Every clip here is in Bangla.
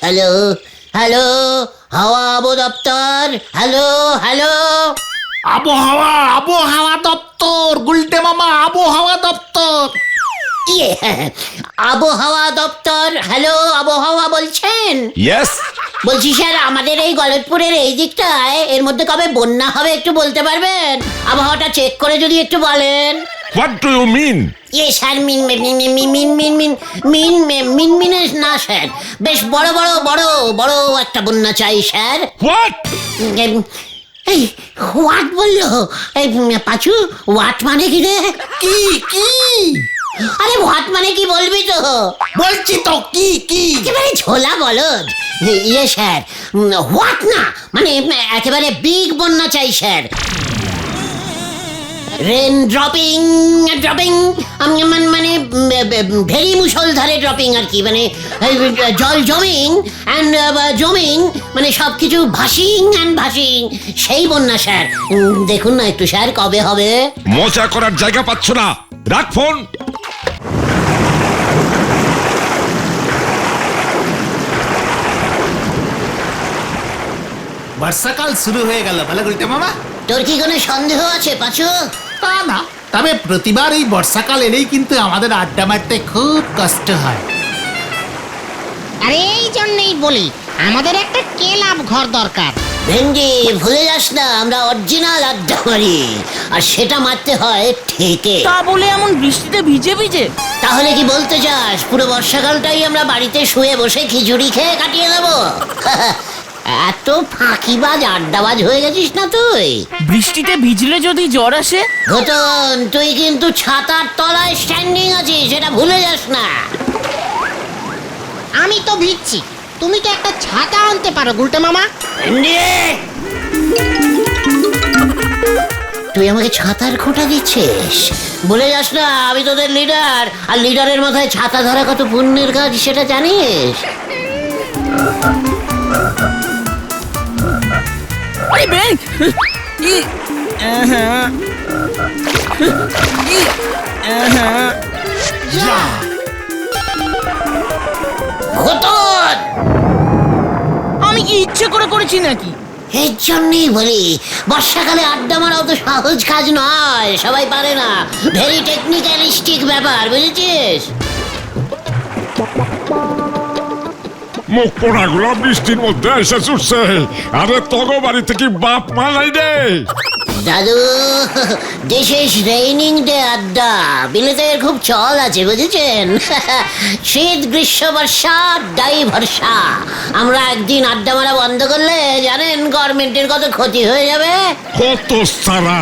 হ্যালো হ্যালো, হাওয়া আবু দপ্তর, হ্যালো হ্যালো। আবহাওয়া আবহাওয়া দপ্তর, গুলটে মামা আবহাওয়া দপ্তর। ইয়ে, আবহাওয়া দপ্তর, হ্যালো, আবহাওয়া বলছেন? ইয়েস। বলছি স্যার, আমাদের এই গলতপুরের এই দিকটায় এর মধ্যে কবে বন্যা হবে একটু বলতে পারবেন? আবহাওয়াটা চেক করে যদি একটু বলেন। What do you mean? Yeah sir, মিন না স্যার, বেশ বড় বড় বড় বড় একটা বন্যা চাই স্যার। হোয়াট? এই হোয়াট বললো? এই পাঁচু, হোয়াট মানে কি রে? কি কি? আরে হোয়াট মানে কি বলবি তো? বলছি তো, কি কি? একেবারে ঝোলা বলদ। ইয়ে স্যার, হোয়াট না মানে একেবারে বিগ বন্যা চাই স্যার। রেন ড্রপিং ড্রপিং, মানে ভেরি মুষলধারে ড্রপিং আর কি, মানে জল জমিং অ্যান্ড জমিং, মানে সব কিছু ভাসিং অ্যান্ড ভাসিং, সেই বন্যা স্যার। দেখুন না একটু স্যার, কবে হবে? মজা করার জায়গা পাচ্ছ না, রাখ ফোন। বর্ষাকাল শুরু হয়ে গেল বলে গুলটে মামা। তোর কি কোনো সন্দেহ আছে পাঁচু? তা না, তবে প্রতিবার এই বর্ষাকাল এলেই কিন্তু আমাদের আড্ডা মারতে খুব কষ্ট হয়। আরে এই জন্যই বলি আমাদের একটা ক্লাব ঘর দরকার। ভেন্ডি, ভুলে যাস না আমরা অরিজিনাল আড্ডা মারি, আর সেটা মারতে হয় ঠিকই। তা বলে এমন বৃষ্টিতে ভিজে ভিজে? তাহলে কি বলতে চাস পুরো বর্ষাকালটাই আমরা বাড়িতে শুয়ে বসে খিচুড়ি খেয়ে কাটিয়ে দেবো? এত ফাঁকিবাজ আড্ডাবাজ হয়ে গেছিস না তুই? বৃষ্টিতে ভিজলে যদি জ্বর আসে? ঘটন, তুই কিন্তু ছাতার তলায় স্ট্যান্ডিং আছিস, সেটা ভুলে যাস না। আমি তো ভিজছি, তুমি তো একটা ছাতা আনতে পারো গুলটে মামা। তুই আমাকে ছাতার খোঁটা দিচ্ছিস? ভুলে যাস না আমি তোদের লিডার, আর লিডারের মাথায় ছাতা ধরা কত পুণ্যের কাজ সেটা জানিস? আরে ব্যাং! ই আহা ই আহা যা, ঘটন, আমি কি ইচ্ছে করে করেছি নাকি? এর জন্যই বলি বর্ষাকালে আড্ডা মারা অত সহজ কাজ নয়, সবাই পারে না, ভেরি টেকনিক্যালিস্টিক ব্যাপার, বুঝেছিস? মুখ পোড়াগুলো বৃষ্টির মধ্যে এসে ছুটছে। আরে তগো বাড়িতে কি বাপ মা নাই রে? দাদু, দিস ইজ রেইনিং ডে আড্ডা, বিলেতের খুব চল আছে বুঝেছেন? শীত গ্রীষ্ম বর্ষা ডাই ভরসা। আমরা একদিন আড্ডা মারা বন্ধ করলে জানেন গভর্নমেন্টের কত ক্ষতি হয়ে যাবে? কত সারা।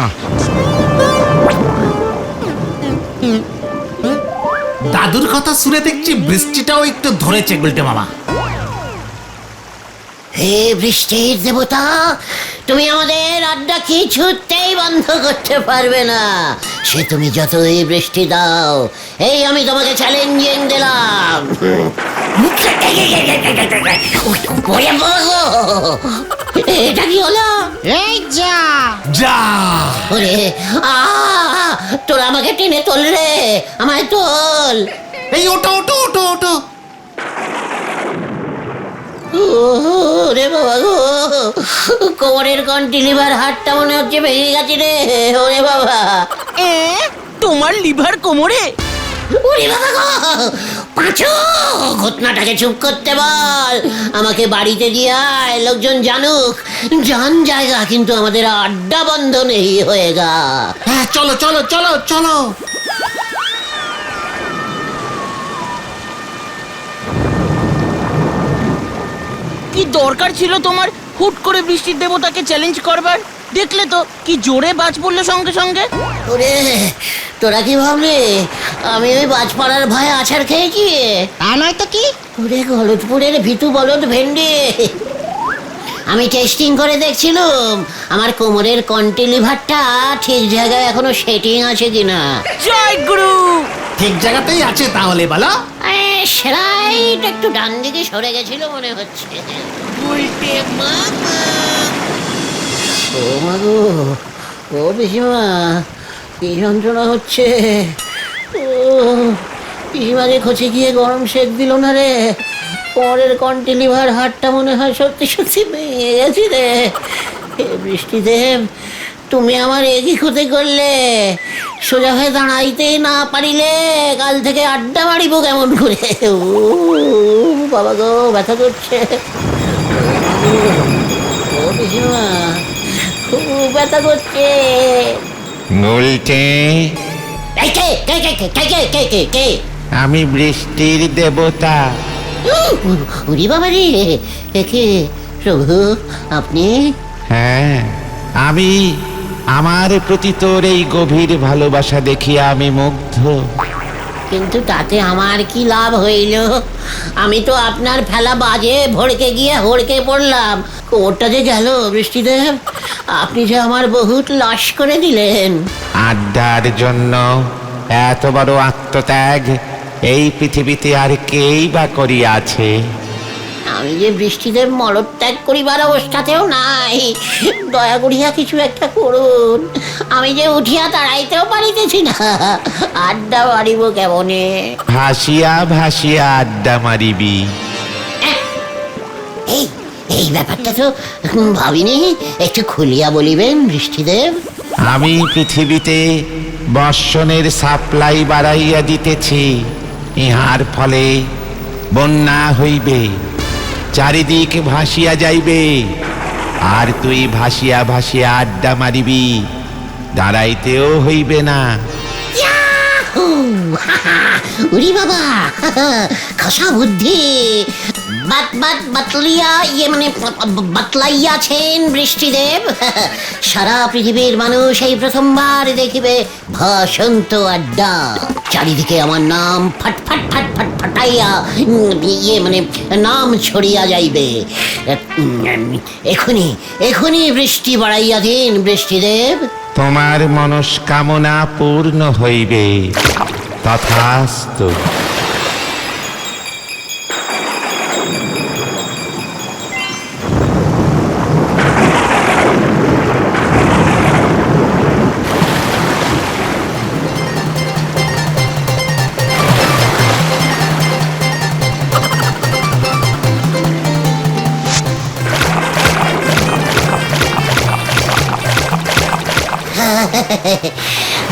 দাদুর কথা শুনে দেখছি বৃষ্টিটাও একটু ধরেছে গুলটে মামা। হে বৃষ্টির দেবতা, তুমি আমাদের আড্ডা কিছুতেই বন্ধ করতে পারবে না, সে তুমি যতই বৃষ্টি দাও। এই আমি তোমাকে চ্যালেঞ্জিং দিলাম। ওরে বাবা, এটা কি হলো? এই যা যা, ওরে তোরা আমাকে টেনে তোল রে, আমায় তোল। এই ওটো ওটো ওটো ওটো। ওরে বাবা গো, কোমরের কন্টিলিভার হাড়টা মনে হচ্ছে ভেঙে গেছে রে। ওরে বাবা, এ তোমার লিভার কোমরে? ওরে বাবা গো, পাঁচু, ঘটনাটাকে চুপ করতে বল, আমাকে বাড়িতে দিয়ে আয়, লোকজন জানুক। জান জায়গা কিন্তু আমাদের আড্ডা বন্ধ নেই হয়ে গা। হ্যাঁ, চলো চলো চলো চলো। কি দরকার ছিল তোমার হুট করে বৃষ্টির দেবতাকে চ্যালেঞ্জ করবার? দেখলে তো কি জোরে বাজ পড়লো সঙ্গে সঙ্গে। ওরে, তোরা কি ভাবলি আমি ওই বাজপাড়ার ভয়ে আছাড় খেয়েছি? তা নয় তো কি। ওরে গলতপুরের ভিতু বলদ ভেন্ডি, আমি টেস্টিং করে দেখছিলাম আমার কোমরের কন্টিলিভারটা ঠিক জায়গায় এখনো সেটিং আছে কিনা। জয় গুরু। ঠিক জায়গাতেই আছে তাহলে বলো। সেরাইট একটু ডান দিকে সরে গেছিল মনে হচ্ছে। উল্টে মামা, ও মাগো, ও পিসিমা, কি যন্ত্রণা হচ্ছে। ও পিসিমাকে খোঁচে গিয়ে গরম সেক দিল না রে। কোমরের কন্টিলিভার হাড়টা মনে হয় সত্যি সত্যি ভেঙে গেছি রে। হে বৃষ্টিদেব, তুমি আমার একই ক্ষতি করলে। সোজা হয়ে দাঁড়াইতেই না পারিলে কাল থেকে আড্ডা মারিব কেমন করে। ও বাবা গো, ব্যথা করছে। ও পিসিমা, খুব ব্যথা করছে। গুলটে, এই কে কে কে কে কে কে কে কে কে? আমি বৃষ্টির দেবতা। উরি বাবা রে, কে প্রভু আপনি? হ্যাঁ, আমি। আমার প্রতি তোর এই গভীর ভালোবাসা দেখিয়া আমি মুগ্ধ। কিন্তু তাতে আমার কি লাভ হইল? আমি তো আপনার ফেলা বাজে ভড়কে গিয়ে হড়কে পড়লাম। কোমরটা যে গেল বৃষ্টিদেব, আপনি যে আমার বহুত লাশ করে দিলেন। আড্ডার জন্য এত বড় আত্মত্যাগ এই পৃথিবীতে আর কেই বা করিয়াছে? আমি যে বৃষ্টিদেব মলত্যাগ করিবার অবস্থাতেও নাই। দয়া করিয়া কিছু একটা করুন। আমি যে উঠিয়া দাঁড়াইতেও পারিতেছি না, আড্ডা মারিব কেমনে? ভাসিয়া ভাসিয়া আড্ডা মারিবি। এই এই ব্যাপারটা তো ভাবিনি, একটু খুলিয়া বলিবেন বৃষ্টিদেব? আমি পৃথিবীতে বর্ষণের সাপ্লাই বাড়াইয়া দিতেছি। ইহার ফলে বন্যা হইবে, চারিদিক ভাসিয়া যাইবে, আর তুই ভাসিয়া ভাসিয়া আড্ডা মারিবি, দাঁড়াইতেও হইবে না। ইয়াহু! উরি বাবা, খসা বুদ্ধি। বাতলাইয়াছেন বৃষ্টিদেব। সারা পৃথিবীর মানুষ এই প্রথমবার দেখিবে ভাসন্ত আড্ডা। চারিদিকে আমার নাম ফাট ফাট ফাট ফাট ফাটাইয়া নাম ছড়িয়া যাইবে। এখনই এখনই বৃষ্টি বাড়াইয়া দিন বৃষ্টিদেব। তোমার মনস্কামনা পূর্ণ হইবে, তথাস্তু।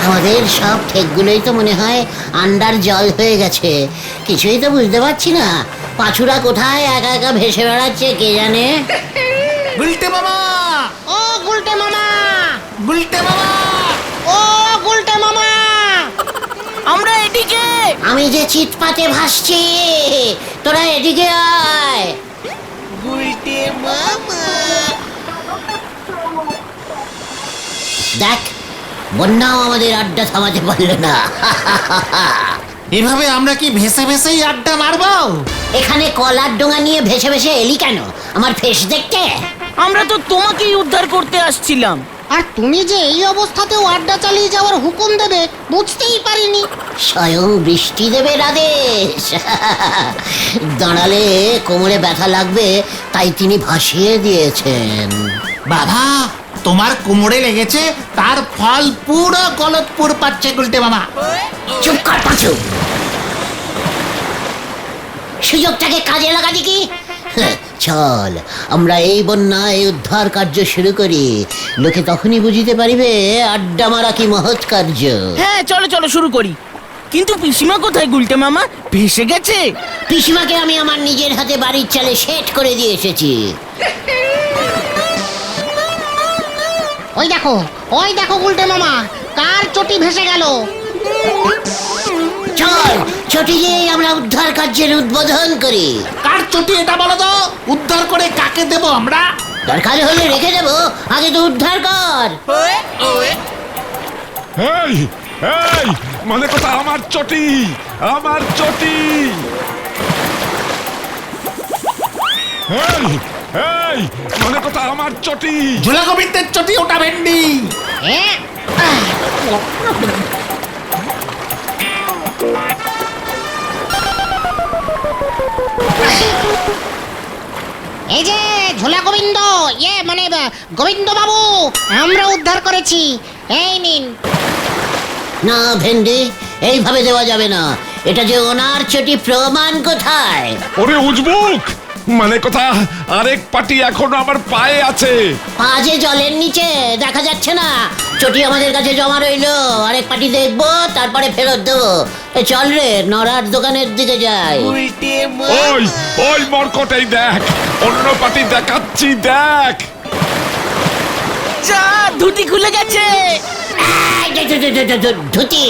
আমাদের সব ঠেকগুলোই তো মনে হয় আন্ডার জল হয়ে গেছে। কিছুই তো বুঝতে পারছি না। পাঁচুরা কোথায় একা একা ভেসে বেড়াচ্ছে কে জানে। গুলটে মামা, ও গুলটে মামা, গুলটে মামা, ও গুলটে মামা। আমরা এদিকে। আমি যে চিৎপাতে ভাসছি, তোরা এদিকে আয়। দেখ, বন্যাও আমাদের আড্ডা থামাতে পারলো না। এভাবে আমরা কি ভেসে ভেসেই আড্ডা মারবো? এখানে কলার ডোঙা নিয়ে ভেসে ভেসে এলি কেন? আমার ফেস দেখতে? আমরা তো তোমাকেই উদ্ধার করতে আসছিলাম। আর তুমি যে এই অবস্থাতেও আড্ডা চালিয়ে যাওয়ার হুকুম দেবে বুঝতেই পারিনি। স্বয়ং বৃষ্টিদেবের আদেশ। দাঁড়ালে কোমরে ব্যথা লাগবে, তাই তিনি ভাসিয়ে দিয়েছেন। বাবা, তোমার কোমরে লেগেছে, তার ফল পুরো গলতপুর পাচ্ছে গুলটে মামা। চুপ কর পাঁচু, সুযোগটাকে কাজে লাগা দেখি। চল, আমরা এই বন্যায় উদ্ধার কার্য শুরু করি। লোকে তখনই বুঝিতে পারিবে আড্ডা মারা কি মহৎ কার্য। হ্যাঁ, চলো চলো শুরু করি। কিন্তু পিসিমা কোথায় গুলটে মামা? ভেসে গেছে? পিসিমাকে আমি আমার নিজের হাতে বাড়ির চালে সেট করে দিয়ে এসেছি। ওই দেখো গুলটে মামা, কার চটি ভেসে গেল। চল, ছুটি দিয়ে আমরা উদ্ধার কার্যের উদ্বোধন করি। কার চটি এটা বলো তো? উদ্ধার করে কাকে দেব আমরা? দরকার হলে রেখে দেবো, আগে তো উদ্ধার কর। এই এই মানে কথা, আমার চটি, আমার চটি। এই এই মানে কথা, আমার চটি। ঝুলা গোবিন্দের চটি, ওটা ভেন্ডি। হ্যাঁ, এই যে ঝোলা গোবিন্দ, গোবিন্দ বাবু, আমরা উদ্ধার করেছি। এই নিন। না ভেন্ডি, এইভাবে দেওয়া যাবে না। এটা যে ওনার চটি প্রমাণ কোথায়? ওরে উজবুক, মানে কথা আরেক পাটি এখনো আমার পায়ে আছে। পা যে জলের নিচে দেখা যাচ্ছে না। চটি আমাদের কাছে জমা রইলো, আরেক পাটি দেখবো তারপরে ফেরত দেবো। এ চল রে, নড়ার দোকানের দিকে যাই। ওই ওই মরকটেই দেখ, অন্য পাটি দেখাচ্ছি, দেখ। যা, ধুতি খুলে গেছে। ধুতি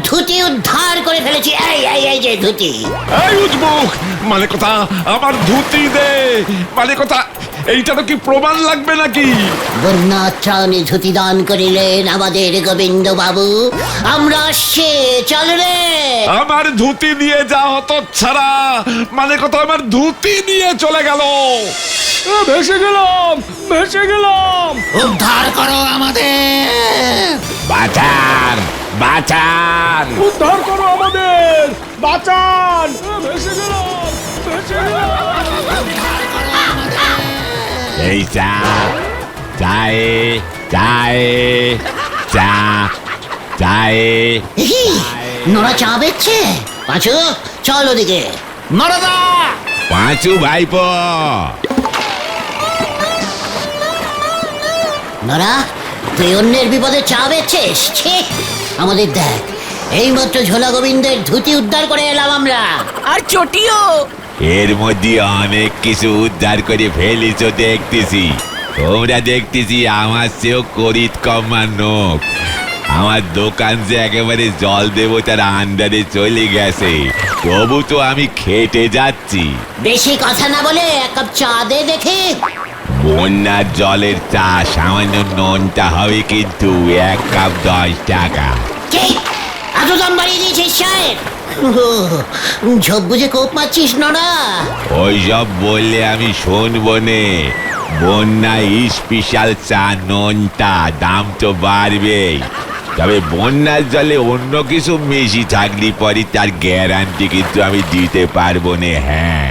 ধুতি উদ্ধার করে ফেলেছি। এই যে ধুতি। এই উজবুক, মানে কথা আমার ধুতি দে। মানে কথা এইটা তো কি প্রমাণ লাগবে নাকি? বন্যা ত্রাণে ধুতি দান করিলেন আমাদের গোবিন্দ বাবু। আমরা আসছি, চল রে। আমার ধুতি নিয়ে যা হতো ছাড়া, মানে কথা আমার ধুতি নিয়ে চলে গেল। ভেসে গেলাম, ভেসে গেলাম। উদ্ধার করো আমাদের। বাঁচান, বাঁচান। উদ্ধার করো আমাদের, বাঁচান। ভেসে গেলাম, ভেসে গেলাম। এই চা, চায়ে, চায়ে, চা, চায়ে। হি, নোরা চা বেচছে। পাঁচু, চল ওদিকে। নরদা, পাঁচু ভাইপো। নোরা, তুই অন্যের বিপদে চা বেচছিস? ছি, আমাদের দেখ, এইমাত্র ঝোলা গোবিন্দের ধুতি উদ্ধার করে এলাম আমরা। আর চটিও। এর মধ্যে অনেক কিছু উদ্ধার করে ফেলিছ দেখতেছি। তোমরা দেখতেছি আমার চেয়েও করিত কমার নোক। আমার দোকান যে একেবারে জল দেবতার আন্ডারে চলে গেছে, তবু তো আমি খেটে যাচ্ছি। বেশি কথা না বলে এক কাপ চা দে দেখি। বন্যার জলের চা সামান্য নোনটা হবে, কিন্তু 1 কাপ 10 টাকা। কি, এত দাম বাড়িয়ে দিয়েছিস সাহেব? ঝোপ বুঝে কোপ মারছিস নোরা? ওই সব বললে আমি শুনবো নে। বন্যায় স্পেশাল চা নোনটা, দাম তো বাড়বেই। তবে বন্যার জলে অন্য কিছু মিশি থাকলে পরে তার গ্যারান্টি কিন্তু আমি দিতে পারবো না। হ্যাঁ,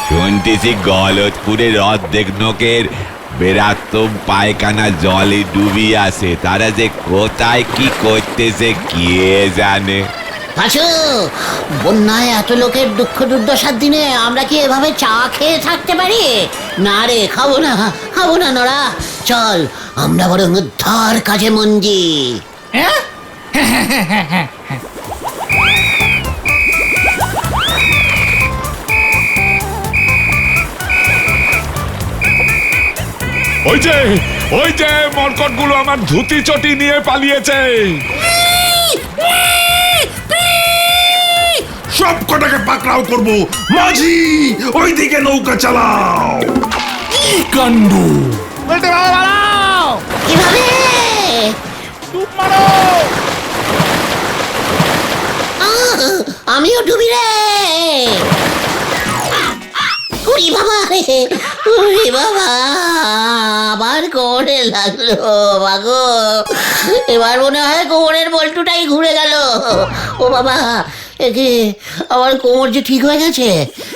শুনতেছি গলতপুরের অর্ধেক লোকের বেরাত্তম পায়খানা জলে ডুবি আছে। তারা যে কোথায় কি করতেছে কে জানে। পাঁচু, বন্যায় এত লোকের দুঃখ দুর্দশার দিনে আমরা কি এভাবে চা খেয়ে থাকতে পারি? না রে, খাবো না, খাবো না নোরা। চল, আমরা বরং উদ্ধার কাজে মন দিই। হ্যাঁ? ওই যে মরকটগুলো আমার ধুতি চটি নিয়ে পালিয়েছে। সব কটাকে পাকড়াও করব। মাঝি, ওইদিকে নৌকা চালাও। কি কাণ্ড! কিভাবে? আমিও ডুবি রে। উরি বাবা রে, উরি বাবা, আবার কোমরে লাগলো বাগো। এবার মনে হয় কোমরের বল্টুটাই ঘুরে গেল। ও বাবা, একে আমার কোমর যে ঠিক হয়ে গেছে।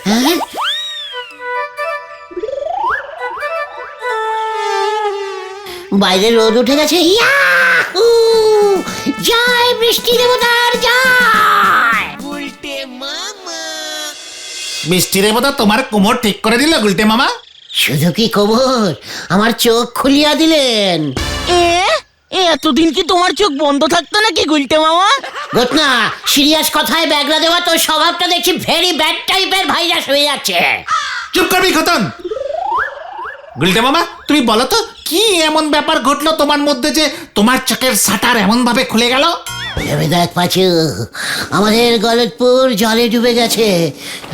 হ্যাঁ, বাইরে রোদ উঠে গেছে। ইয়াহু! জয় বৃষ্টি দেবতার জয়। বৃষ্টির বোধ তোমার কোমর ঠিক করে দিল গুলটে মামা। শুধু কি খবর, আমার চোখ খুলিয়া দিলেন। এতদিন কি তোমার চোখ বন্ধ থাকতো নাকি গুলটে মামা? ঘটনা সিরিয়াস কথায় ব্যাগরা দেওয়া তোর স্বভাবটা দেখছি ভেরি ব্যাড টাইপের ভাইরাস হয়ে যাচ্ছে। চুপ করবি খতন। গুলটে মামা, তুমি বলো তো কি এমন ব্যাপার ঘটলো তোমার মধ্যে যে তোমার চোখের শাটার এমন ভাবে খুলে গেল? ভেবে দেখ পাচু, আমাদের গলতপুর জলে ডুবে গেছে।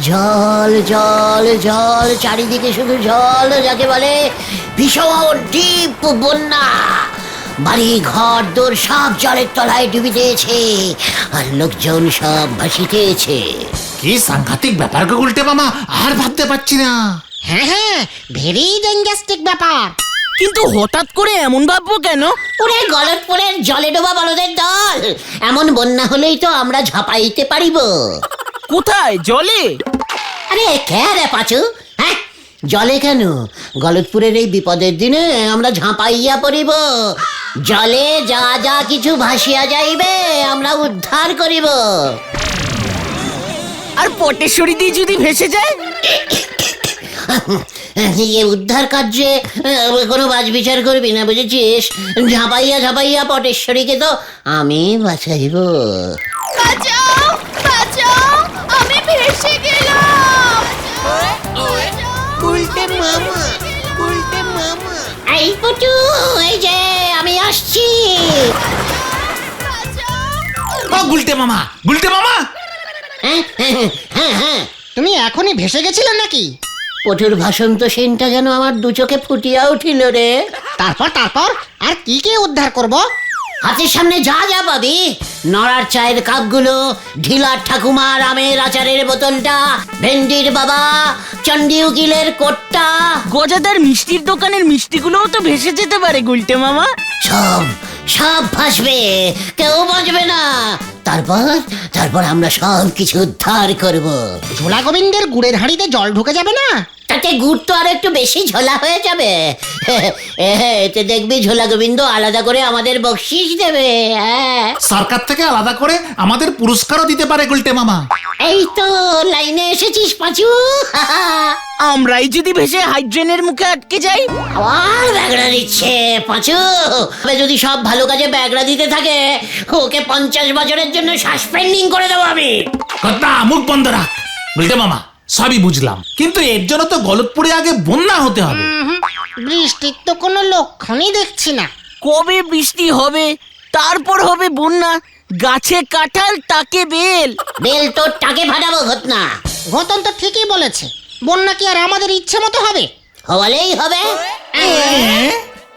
জল জল জল, চারিদিকে শুধু জল, যাকে বলে ভীষণ ডিপ বন্যা। বাড়ি ঘর দোর সব জলের তলায় ডুবে দিয়েছে, আর লোকজন সব ভাসিতেছে। কি সাংঘাতিক ব্যাপার গো গুলটে মামা, আর ভাবতে পারছি না। হ্যাঁ, ভেরি ডেঞ্জাস্টিক ব্যাপার। কিন্তু হঠাৎ করে এমন ভাববো কেন? ওরে গলতপুরের জলে ডোবা বলদের দল, এমন বন্যা হলেই তো আমরা ঝাঁপাইতে পারিব। কোথায়? জলে? আরে কে রে পাচু, হ্যাঁ জলে কেন? গলতপুরের এই বিপদের দিনে আমরা ঝাঁপাইয়া পড়িব। জলে যা যা কিছু ভাসিয়া যাইবে আমরা উদ্ধার করিব। আর পটেশ্বরী দিয়ে যদি ভেসে যায়? এই উদ্ধার কার্যে কোনো বাজবিচার করবি না, বুঝেছিস? ঝাঁপাইয়া ঝাঁপাইয়া পটেশ্বরীকে তো আমি বাঁচাইব। বাঁচাও বাঁচাও, আমি ভেসে গেলাম। এই পুটু, এই যে আমি আসছি। ও গুলটে মামা, গুলটে মামা! হ্যাঁ হ্যাঁ হ্যাঁ, তুমি এখনই ভেসে গেছিলে নাকি? পটুর ভাষন্ত সেনটা যেন আমার দু চোখে ফুটিয়া উঠিল রে। তারপর তারপর আর কি কে উদ্ধার করব? হাতের সামনে যা যা পাবি, নড়ার চায়ের কাপগুলো, ঢিলার ঠাকুমার আমের আচারের বোতলটা, ভেন্ডির বাবা, চন্ডী উকিলের কোটটা, গজাদার মিষ্টির দোকানের মিষ্টিগুলোও তো ভেসে যেতে পারে গুলটে মামা। সব সব ভাসবে, কেউ বাঁচবে না। তারপর তারপর আমরা সব কিছু উদ্ধার করব। ঝোলা গোবিন্দের গুড়ের হাঁড়িতে জল ঢুকে যাবে না? তাতে গুড় তো আর একটু বেশি ঝোলা হয়ে যাবে। এতে দেখবি ঝোলা গোবিন্দ আলাদা করে আমাদের বকশিস দেবে। হ্যাঁ, সরকার থেকে আলাদা করে আমাদের পুরস্কারও দিতে পারে গুলটে মামা। এই তো লাইনে এসেছিস পাঁচু। আমরাই যদি ভেসে হাইড্রেনের মুখে আটকে যাই? আবার ব্যাগড়া দিচ্ছে পাঁচু। তবে যদি সব ভালো কাজে ব্যাগড়া দিতে থাকে, ওকে 50 বছরের জন্য সাসপেন্ডিং করে দেবো আমি। কথা মুখ বন্ধ রাখ। গুলটে মামা, সবই বুঝলাম, কিন্তু এর জন্য তো গলতপুরে আগে বন্যা হতে হবে। বৃষ্টির তো কোনো লক্ষণই দেখছি না। কবে বৃষ্টি হবে, তারপর হবে বন্যা, গাছে কাঁঠাল তাকে বেল। বেল তোর টাকে ফাটাবো ঘটনা। ঘটন তো ঠিকই বলেছে, বন্যা কি আর আমাদের ইচ্ছে মতো হবে? হলেই হবে।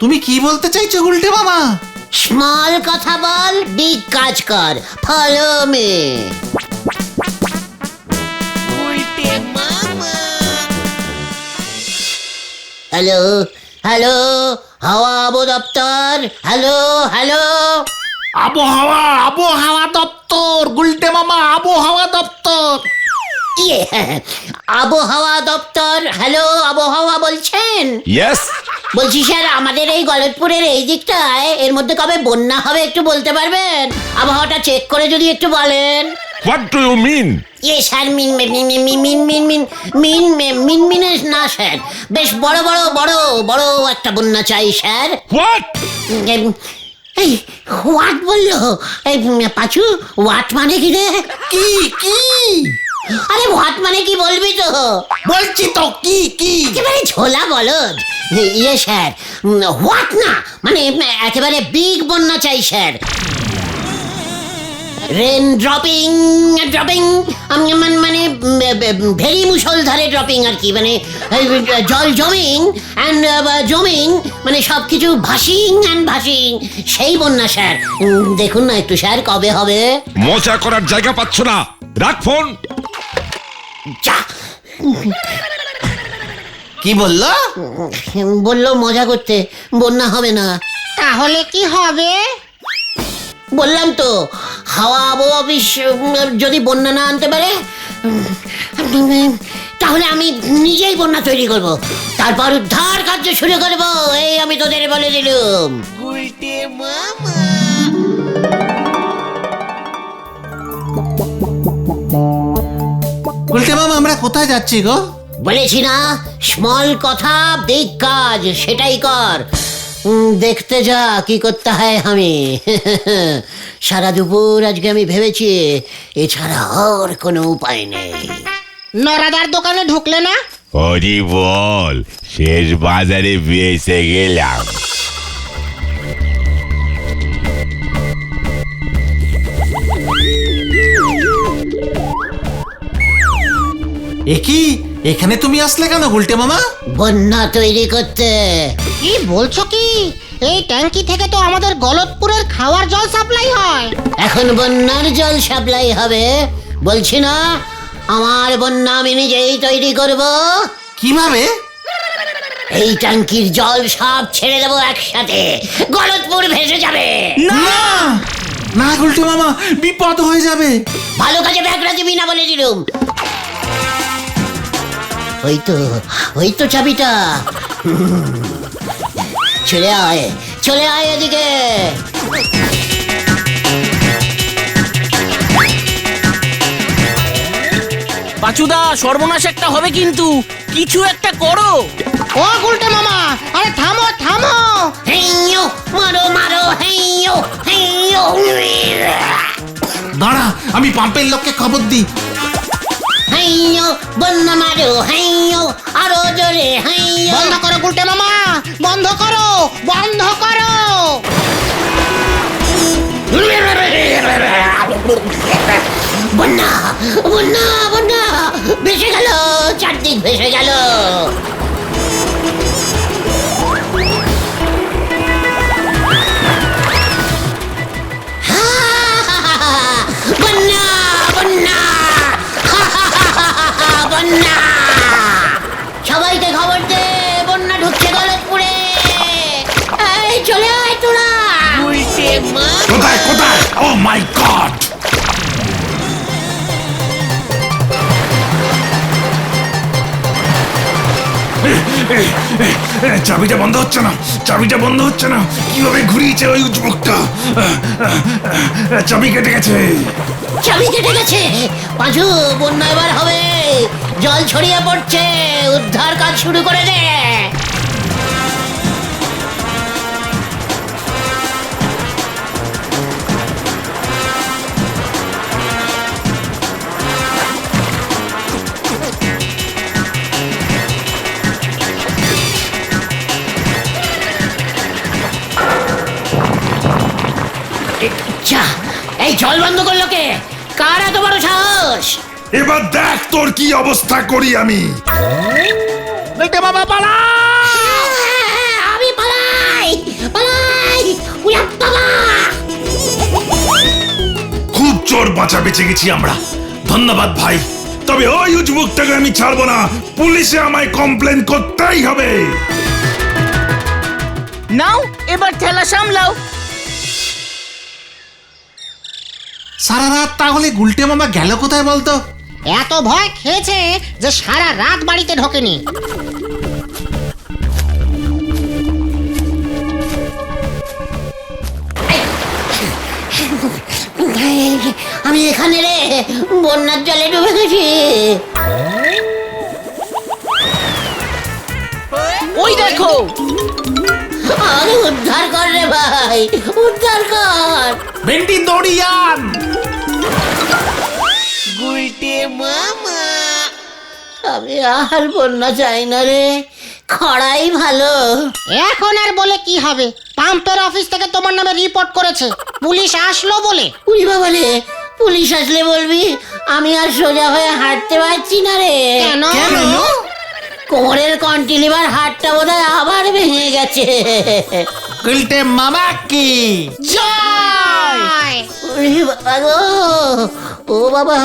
তুমি কি বলতে চাইছো গুলটে মামা? স্মল কথা বল, বিগ কাজ কর। Follow me. হ্যালো হ্যালো, হাওয়া আবু দপ্তর। হ্যালো হ্যালো, আবহাওয়া আবহাওয়া দপ্তর, গুলটে মামা আবহাওয়া দপ্তর। ইয়ে, আবহাওয়া দপ্তর। হ্যালো, আবহাওয়া বলছেন? ইয়েস, বলছি স্যার, আমাদের এই গলতপুরের এই দিকটায় এর মধ্যে কবে বন্যা হবে একটু বলতে পারবেন? আবহাওয়াটা চেক করে যদি একটু বলেন। What do you mean? Yeah sir, মিন না স্যার, বেশ বড় বড় বড় বড় একটা বন্যা চাই স্যার। হোয়াট? এই হোয়াট বললো? এই পাঁচু, হোয়াট মানে কি রে? কি কি আরে হোয়াট মানে কি বলবি তো? বলছি তো, কি কি? একেবারে ঝোলা বলদ। ইয়ে স্যার, হোয়াট না মানে একেবারে বিগ বন্যা চাই স্যার। রেন ড্রপিং ড্রপিং, মানে ভেরি মুষলধারে ড্রপিং আর কি, মানে জল জমিং অ্যান্ড জমিং, মানে সব কিছু ভাসিং অ্যান্ড ভাসিং, সেই বন্যা স্যার। দেখুন না একটু স্যার, কবে হবে? মজা করার জায়গা পাচ্ছ না, রাখ ফোন। যা, কি বললো? বললো মজা করতে, বন্যা হবে না। তাহলে কি হবে? বললাম তো, হাওয়া আবহাওয়া অফিস যদি বন্যা না আনতে পারে, তাহলে আমি নিজেই বন্যা তৈরি করব, তারপর উদ্ধার কার্য শুরু করব। এই আমি তোদের বলে দিলুম। গুলটে মামা, আমরা কোথায় যাচ্ছি গো? বলেছি না, স্মল কথা বিগ কাজ, সেটাই কর। দেখতে যা কি করতে হয় আমি। সারা দুপুর আজকে আমি ভেবেছি, এছাড়া আর কোনো উপায় নেই। নরাদার দোকানে ঢুকলে না? হরি বল, শেষ বাজারে বেঁচে গেলাম। একি, এখানে তুমি আসলে কেন গুলটে মামা? বন্যা তৈরি করতে। কি বলছো কি? এই ট্যাঙ্কি থেকে তো আমাদের গলতপুরের খাওয়ার জল সাপ্লাই হয়। এখন বন্যার জল সাপ্লাই হবে। বলছি না, আমার বন্যা আমি নিজেই তৈরি করব। কিভাবে? এই ট্যাঙ্কির জল সব ছেড়ে দেবো একসাথে, গলতপুর ভেসে যাবে। না না গুলটে মামা, বিপদ হয়ে যাবে। ভালো কাজে ব্যাগরা দিবি না বলে দিলুম। ওই তো চাবিটা। চলে আয় এদিকে। পাচুদা সর্বনাশ একটা হবে কিন্তু কিছু একটা করো। ও গুলটে মামা, আরে থামো থামো। হেইয়ো মারো মারো হেইয়ো হেইয়ো। দাঁড়া, আমি পাম্পের লোককে খবর দিই। হেইয়ো বন্যা মারো হেইয়ো, আরো জোরে হেইয়ো। বন্ধ করো গুলটে মামা, বন্ধ করো, বন্ধ করো। বন্যা বন্যা বন্যা ভেসে গেল, চারদিক ভেসে গেল। বন্যা বন্যা বন্যা, সবাইকে খবর দে, বন্যা ঢুকছে গলতপুরে। এই চলে আয় তোরা। কোথায় কোথায়? ও মাই গড! চাবিটা বন্ধ হচ্ছে না, চাবিটা বন্ধ হচ্ছে না। কিভাবে ঘুরিয়েছে ওই যুবকটা? চাবি কেটে গেছে। চাবি কেটে গেছে। পাঁচু, বন্যা এবার হবে, জল ছড়িয়ে পড়ছে, উদ্ধার কাজ শুরু করে দে। যা, এই জল বন্ধ করলো কে? কার এত বড় সাহস? এবার দেখ তোর কি অবস্থা করি আমি। গুলটে মামা পালা! আমি পালাই পালাই। উয়া বাবা! খুব চোর বাঁচা বেঁচে গেছি আমরা, ধন্যবাদ ভাই। তবে ওই যুবকটাকে আমি ছাড়বো না, পুলিশে আমায় কমপ্লেন করতেই হবে। নাও এবার ঠেলা সামলাও। সারা রাত তাহলে গুলটে মামা গেল কোথায় বলতো? এত ভয় খেয়েছে যে সারা রাত বাড়িতে ঢোকেনি। আমি এখানে রে, বন্যার জলে ডুবে গেছি। ওই দেখো, আরে উদ্ধার কর রে ভাই, উদ্ধার কর। ভেন্ডি দড়িয়ান! আমি আর বন্যা চাই না রে, খরাই ভালো। এখন আর বলে কি হবে, পাম্পের অফিস থেকে তোমার নামে রিপোর্ট করেছে, পুলিশ আসলো বলে। উড়ি বাবা রে, পুলিশ আসলে বলবি আমি আর সোজা হয়ে হাঁটতে পারছি না রে। কেন? কোমরের কন্টিলিভার হাড়টা বোধহয় আবার ভেঙে গেছে। গুলটে মামা কি জয়! ওরে বাবা গো, ও বাবা।